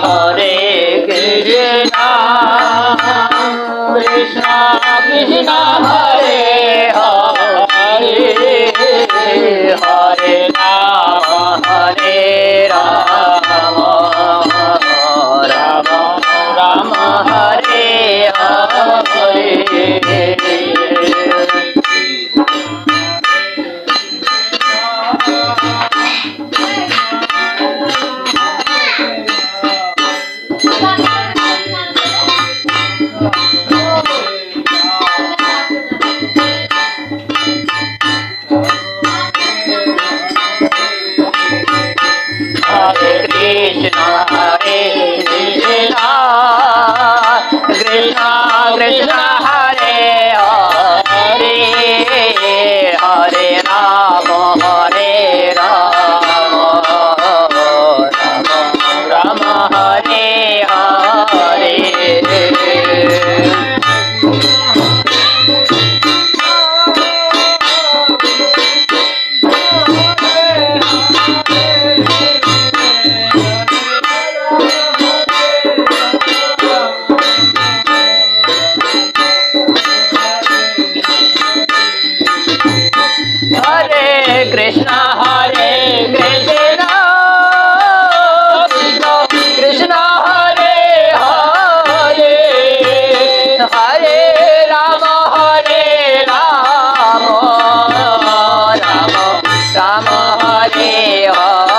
Hare Krishna, Krishna Krishna Hare Hare, Hare Rama, Rama Rama, Hare Hare. Hare Krishna, Krishna Krishna Hare Hare, Hare Rama, Rama Rama, Hare Hare. Hare Krishna, Krishna Krishna Hare Hare, Hare Rama, Rama Rama, Hare Hare.